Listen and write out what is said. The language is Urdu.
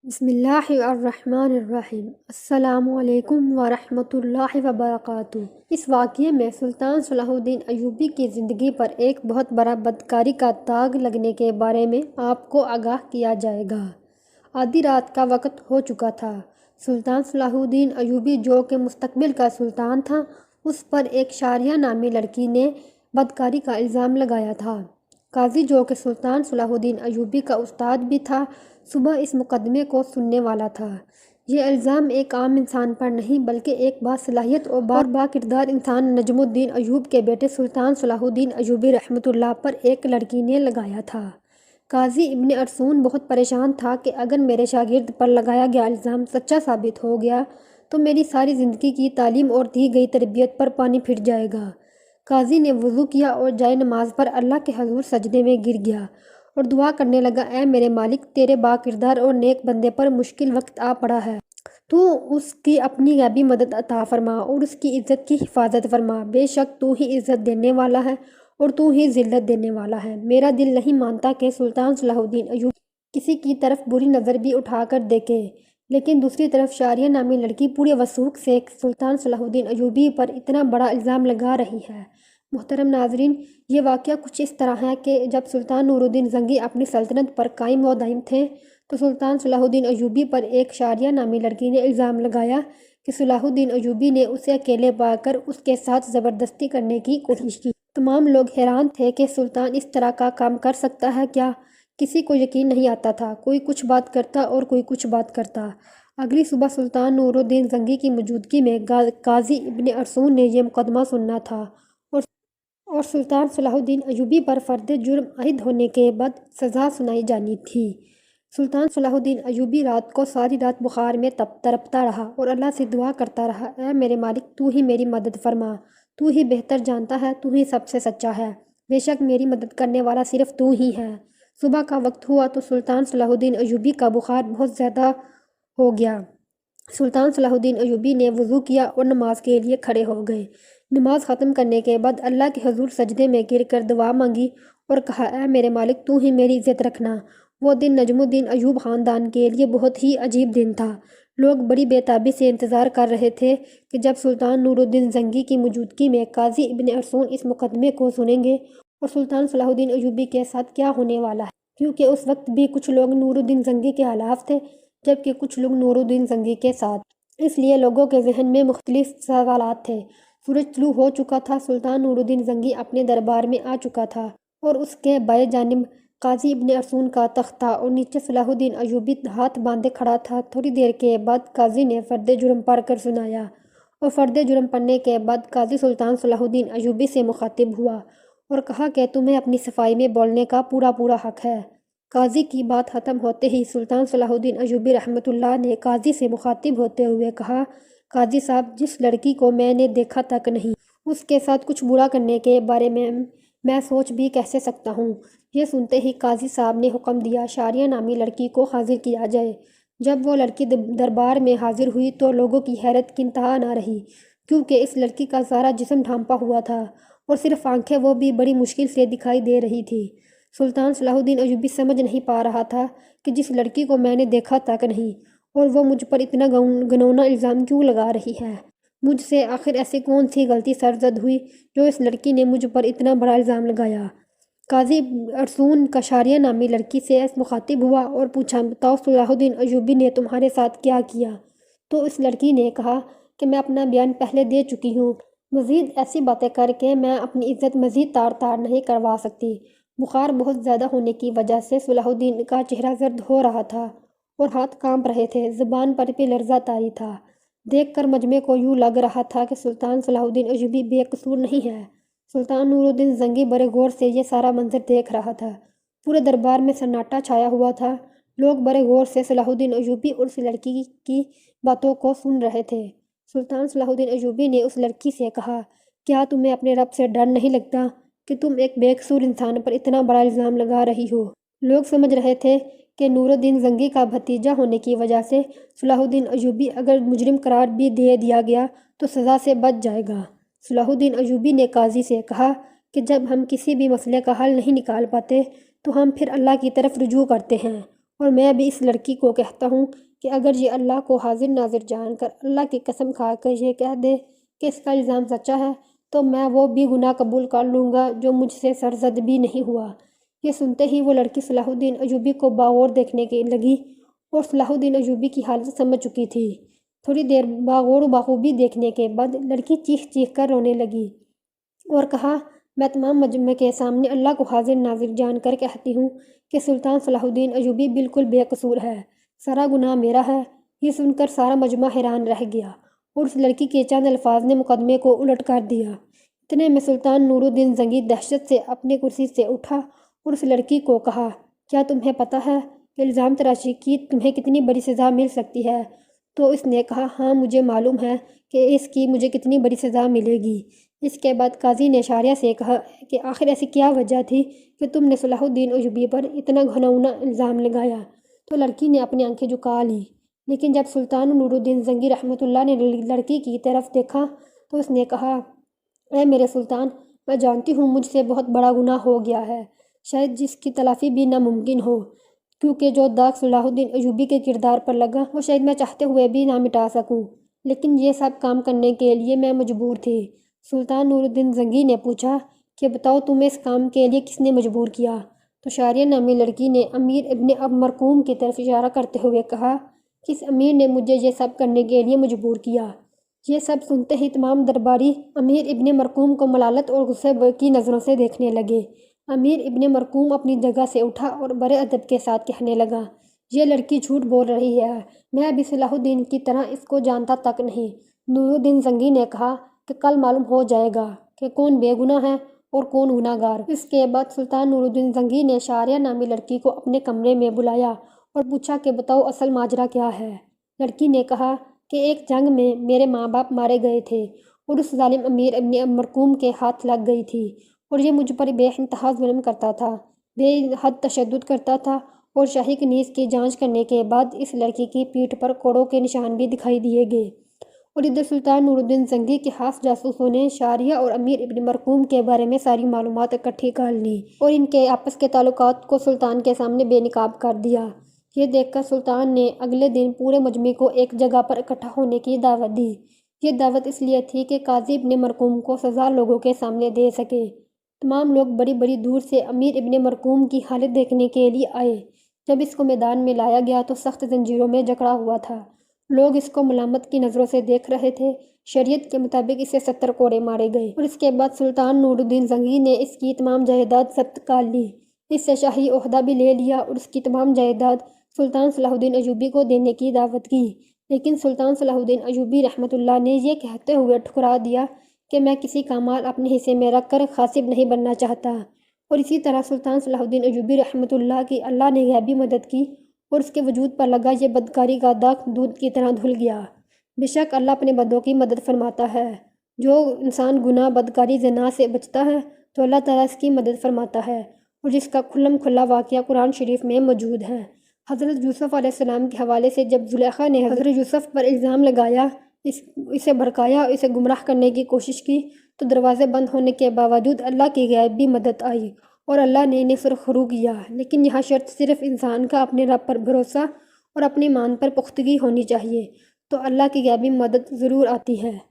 بسم اللہ الرحمن الرحیم۔ السلام علیکم ورحمۃ اللہ وبرکاتہ۔ اس واقعے میں سلطان صلاح الدین ایوبی کی زندگی پر ایک بہت بڑا بدکاری کا داغ لگنے کے بارے میں آپ کو آگاہ کیا جائے گا۔ آدھی رات کا وقت ہو چکا تھا۔ سلطان صلاح الدین ایوبی جو کہ مستقبل کا سلطان تھا، اس پر ایک شاریہ نامی لڑکی نے بدکاری کا الزام لگایا تھا۔ قاضی جو کہ سلطان صلاح الدین ایوبی کا استاد بھی تھا، صبح اس مقدمے کو سننے والا تھا۔ یہ الزام ایک عام انسان پر نہیں بلکہ ایک باصلاحیت اور باکردار انسان نجم الدین ایوب کے بیٹے سلطان صلاح الدین ایوبی رحمۃ اللہ پر ایک لڑکی نے لگایا تھا۔ قاضی ابن ارسطو بہت پریشان تھا کہ اگر میرے شاگرد پر لگایا گیا الزام سچا ثابت ہو گیا تو میری ساری زندگی کی تعلیم اور دی گئی تربیت پر پانی پھر جائے گا۔ قاضی نے وضو کیا اور جائے نماز پر اللہ کے حضور سجدے میں گر گیا اور دعا کرنے لگا، اے میرے مالک، تیرے باکردار اور نیک بندے پر مشکل وقت آ پڑا ہے۔ تو اس کی اپنی غیبی مدد عطا فرما اور اس کی عزت کی حفاظت فرما۔ بے شک تو ہی عزت دینے والا ہے اور تو ہی ذلت دینے والا ہے۔ میرا دل نہیں مانتا کہ سلطان صلاح الدین ایوبی کسی کی طرف بری نظر بھی اٹھا کر دیکھے، لیکن دوسری طرف شاریہ نامی لڑکی پورے وثوق سے سلطان صلاح الدین ایوبی پر اتنا بڑا الزام لگا رہی ہے۔ محترم ناظرین، یہ واقعہ کچھ اس طرح ہے کہ جب سلطان نور الدین زنگی اپنی سلطنت پر قائم و دائم تھے تو سلطان صلاح الدین ایوبی پر ایک شاریہ نامی لڑکی نے الزام لگایا کہ صلاح الدین ایوبی نے اسے اکیلے پا کر اس کے ساتھ زبردستی کرنے کی کوشش کی۔ تمام لوگ حیران تھے کہ سلطان اس طرح کا کام کر سکتا ہے کیا؟ کسی کو یقین نہیں آتا تھا۔ کوئی کچھ بات کرتا اور کوئی کچھ بات کرتا۔ اگلی صبح سلطان نور الدین زنگی کی موجودگی میں قاضی ابن ارسطو نے یہ مقدمہ سننا تھا اور سلطان صلاح الدین ایوبی پر فرد جرم عائد ہونے کے بعد سزا سنائی جانی تھی۔ سلطان صلاح الدین ایوبی رات کو ساری رات بخار میں تڑپتا رہا اور اللہ سے دعا کرتا رہا، اے میرے مالک، تو ہی میری مدد فرما، تو ہی بہتر جانتا ہے، تو ہی سب سے سچا ہے، بے شک میری مدد کرنے والا صرف تو ہی ہے۔ صبح کا وقت ہوا تو سلطان صلاح الدین ایوبی کا بخار بہت زیادہ ہو گیا۔ سلطان صلاح الدین ایوبی نے وضو کیا اور نماز کے لیے کھڑے ہو گئے۔ نماز ختم کرنے کے بعد اللہ کے حضور سجدے میں گر کر دعا مانگی اور کہا، اے میرے مالک، تو ہی میری عزت رکھنا۔ وہ دن نجم الدین ایوب خاندان کے لیے بہت ہی عجیب دن تھا۔ لوگ بڑی بے تابی سے انتظار کر رہے تھے کہ جب سلطان نور الدین زنگی کی موجودگی میں قاضی ابن ارسطو اس مقدمے کو سنیں گے اور سلطان صلاح الدین ایوبی کے ساتھ کیا ہونے والا ہے، کیونکہ اس وقت بھی کچھ لوگ نور الدین زنگی کے خلاف تھے جبکہ کچھ لوگ نور الدین زنگی کے ساتھ۔ اس لیے لوگوں کے ذہن میں مختلف سوالات تھے۔ سورج طلوع ہو چکا تھا۔ سلطان نور الدین زنگی اپنے دربار میں آ چکا تھا اور اس کے بائیں جانب قاضی ابن ارسطو کا تخت تھا اور نیچے صلاح الدین ایوبی ہاتھ باندھے کھڑا تھا۔ تھوڑی دیر کے بعد قاضی نے فرد جرم پڑھ کر سنایا اور فرد جرم پڑھنے کے بعد قاضی سلطان صلاح الدین ایوبی سے مخاطب ہوا اور کہا کہ تمہیں اپنی صفائی میں بولنے کا پورا حق ہے۔ قاضی کی بات ختم ہوتے ہی سلطان صلاح الدین ایوبی رحمۃ اللہ نے قاضی سے مخاطب ہوتے ہوئے کہا، قاضی صاحب، جس لڑکی کو میں نے دیکھا تک نہیں، اس کے ساتھ کچھ برا کرنے کے بارے میں سوچ بھی کیسے سکتا ہوں؟ یہ سنتے ہی قاضی صاحب نے حکم دیا، شاریہ نامی لڑکی کو حاضر کیا جائے۔ جب وہ لڑکی دربار میں حاضر ہوئی تو لوگوں کی حیرت کی انتہا نہ رہی، کیونکہ اس لڑکی کا سارا جسم ڈھانپا ہوا تھا اور صرف آنکھیں وہ بھی بڑی مشکل سے دکھائی دے رہی تھی۔ سلطان صلاح الدین ایوبی سمجھ نہیں پا رہا تھا کہ جس لڑکی کو میں نے دیکھا تک نہیں اور وہ مجھ پر اتنا گھناؤنا الزام کیوں لگا رہی ہے؟ مجھ سے آخر ایسی کون سی غلطی سرزد ہوئی جو اس لڑکی نے مجھ پر اتنا بڑا الزام لگایا؟ قاضی ارسطو کا شاریہ نامی لڑکی سے مخاطب ہوا اور پوچھا، بتاؤ صلاح الدین ایوبی نے تمہارے ساتھ کیا کیا؟ تو اس لڑکی نے کہا کہ میں اپنا بیان پہلے دے چکی ہوں، مزید ایسی باتیں کر کے میں اپنی عزت مزید تار نہیں کروا سکتی۔ بخار بہت زیادہ ہونے کی وجہ سے صلاح الدین کا چہرہ زرد ہو رہا تھا اور ہاتھ کانپ رہے تھے، زبان پر بھی لرزہ طاری تھا۔ دیکھ کر مجمع کو یوں لگ رہا تھا کہ سلطان صلاح الدین ایوبی بے قصور نہیں ہے۔ سلطان نور الدین زنگی بڑے غور سے یہ سارا منظر دیکھ رہا تھا۔ پورے دربار میں سناٹا چھایا ہوا تھا۔ لوگ بڑے غور سے صلاح الدین ایوبی اور اس لڑکی کی باتوں کو سن رہے تھے۔ سلطان صلاح الدین ایوبی نے اس لڑکی سے کہا، کیا تمہیں اپنے رب سے ڈر نہیں لگتا کہ تم ایک بے قصور انسان پر اتنا بڑا الزام لگا رہی ہو؟ لوگ سمجھ رہے تھے کہ نور الدین زنگی کا بھتیجا ہونے کی وجہ سے صلاح الدین ایوبی اگر مجرم قرار بھی دے دیا گیا تو سزا سے بچ جائے گا۔ صلاح الدین ایوبی نے قاضی سے کہا کہ جب ہم کسی بھی مسئلے کا حل نہیں نکال پاتے تو ہم پھر اللہ کی طرف رجوع کرتے ہیں اور میں بھی اس لڑکی کو کہتا ہوں کہ اگر یہ اللہ کو حاضر ناظر جان کر اللہ کی قسم کھا کر یہ کہہ دے کہ اس کا الزام سچا ہے تو میں وہ بھی گناہ قبول کر لوں گا جو مجھ سے سرزد بھی نہیں ہوا۔ یہ سنتے ہی وہ لڑکی صلاح الدین ایوبی کو باغور دیکھنے کے لگی اور صلاح الدین ایوبی کی حالت سمجھ چکی تھی۔ تھوڑی دیر باغور و بخوبی دیکھنے کے بعد لڑکی چیخ چیخ کر رونے لگی اور کہا، میں تمام مجمع کے سامنے اللہ کو حاضر ناظر جان کر کہتی ہوں کہ سلطان صلاح الدین ایوبی بالکل بے قصور ہے، سارا گناہ میرا ہے۔ یہ سن کر سارا مجمع حیران رہ گیا اور اس لڑکی کے چند الفاظ نے مقدمے کو الٹ کر دیا۔ اتنے میں سلطان نور الدین زنگی دہشت سے اپنی کرسی سے اٹھا اور اس لڑکی کو کہا، کیا تمہیں پتہ ہے کہ الزام تراشی کی تمہیں کتنی بڑی سزا مل سکتی ہے؟ تو اس نے کہا، ہاں مجھے معلوم ہے کہ اس کی مجھے کتنی بڑی سزا ملے گی۔ اس کے بعد قاضی نے شاریہ سے کہا کہ آخر ایسی کیا وجہ تھی کہ تم نے صلاح الدین ایوبی پر اتنا گھناؤنا الزام لگایا؟ تو لڑکی نے اپنی آنکھیں جھکا لیں، لیکن جب سلطان نور الدین زنگی رحمۃ اللہ نے لڑکی کی طرف دیکھا تو اس نے کہا، اے میرے سلطان، میں جانتی ہوں مجھ سے بہت بڑا گناہ ہو گیا ہے، شاید جس کی تلافی بھی ناممکن ہو، کیونکہ جو داغ صلاح الدین ایوبی کے کردار پر لگا وہ شاید میں چاہتے ہوئے بھی نہ مٹا سکوں، لیکن یہ سب کام کرنے کے لیے میں مجبور تھی۔ سلطان نور الدین زنگی نے پوچھا کہ بتاؤ تمہیں اس کام کے لیے کس نے مجبور کیا؟ تو شاریہ نامی لڑکی نے امیر ابن اب مرقوم کی طرف اشارہ کرتے ہوئے کہا کہ اس امیر نے مجھے یہ سب کرنے کے لیے مجبور کیا۔ یہ سب سنتے ہی تمام درباری امیر ابن مرقوم کو ملالت اور غصے کی نظروں سے دیکھنے لگے۔ امیر ابن مرقوم اپنی جگہ سے اٹھا اور بڑے ادب کے ساتھ کہنے لگا، یہ لڑکی جھوٹ بول رہی ہے، میں بھی صلاح الدین کی طرح اس کو جانتا تک نہیں۔ نور الدین زنگی نے کہا کہ کل معلوم ہو جائے گا کہ کون بے گناہ ہے اور کون گناہ گار۔ اس کے بعد سلطان نور الدین زنگی نے شاریہ نامی لڑکی کو اپنے کمرے میں بلایا اور پوچھا کہ بتاؤ اصل ماجرا کیا ہے؟ لڑکی نے کہا کہ ایک جنگ میں میرے ماں باپ مارے گئے تھے اور اس ظالم امیر ابن اب مرقوم کے ہاتھ لگ گئی تھی اور یہ مجھ پر بے انتہا ظلم کرتا تھا، بے حد تشدد کرتا تھا اور شاہی کنیز کی جانچ کرنے کے بعد اس لڑکی کی پیٹھ پر کوڑوں کے نشان بھی دکھائی دیے گئے۔ اور ادھر سلطان نور الدین زنگی کے خاص جاسوسوں نے شاریہ اور امیر ابن مرقوم کے بارے میں ساری معلومات اکٹھی کر لی اور ان کے آپس کے تعلقات کو سلطان کے سامنے بے نقاب کر دیا۔ یہ دیکھ کر سلطان نے اگلے دن پورے مجمع کو ایک جگہ پر اکٹھا ہونے کی دعوت دی۔ یہ دعوت اس لیے تھی کہ قاضی ابن مرقوم کو سزا لوگوں کے سامنے دے سکے۔ تمام لوگ بڑی بڑی دور سے امیر ابن مرقوم کی حالت دیکھنے کے لیے آئے۔ جب اس کو میدان میں لایا گیا تو سخت زنجیروں میں جکڑا ہوا تھا، لوگ اس کو ملامت کی نظروں سے دیکھ رہے تھے۔ شریعت کے مطابق اسے 70 کوڑے مارے گئے اور اس کے بعد سلطان نور الدین زنگی نے اس کی تمام جائیداد ضبط کر لی، اس سے شاہی عہدہ بھی لے لیا اور اس کی تمام جائیداد سلطان صلاح الدین ایوبی کو دینے کی دعوت کی۔ لیکن سلطان صلاح الدین ایوبی رحمۃ اللہ نے یہ کہتے ہوئے ٹھکرا دیا کہ میں کسی کا مال اپنے حصے میں رکھ کر غاصب نہیں بننا چاہتا، اور اسی طرح سلطان صلاح الدین ایوبی رحمۃ اللہ کی اللہ نے غیبی مدد کی اور اس کے وجود پر لگا یہ بدکاری کا داغ دودھ کی طرح دھل گیا۔ بے شک اللہ اپنے بندوں کی مدد فرماتا ہے، جو انسان گناہ بدکاری زنا سے بچتا ہے تو اللہ تعالیٰ اس کی مدد فرماتا ہے، اور جس کا کھلم کھلا واقعہ قرآن شریف میں موجود ہے۔ حضرت یوسف علیہ السلام کے حوالے سے جب زلیخا نے حضرت یوسف پر الزام لگایا، اسے بھڑکایا، اسے گمراہ کرنے کی کوشش کی تو دروازے بند ہونے کے باوجود اللہ کی غیبی مدد آئی اور اللہ نے انہیں سرخرو کیا۔ لیکن یہاں شرط صرف انسان کا اپنے رب پر بھروسہ اور اپنے ایمان پر پختگی ہونی چاہیے، تو اللہ کی غیبی مدد ضرور آتی ہے۔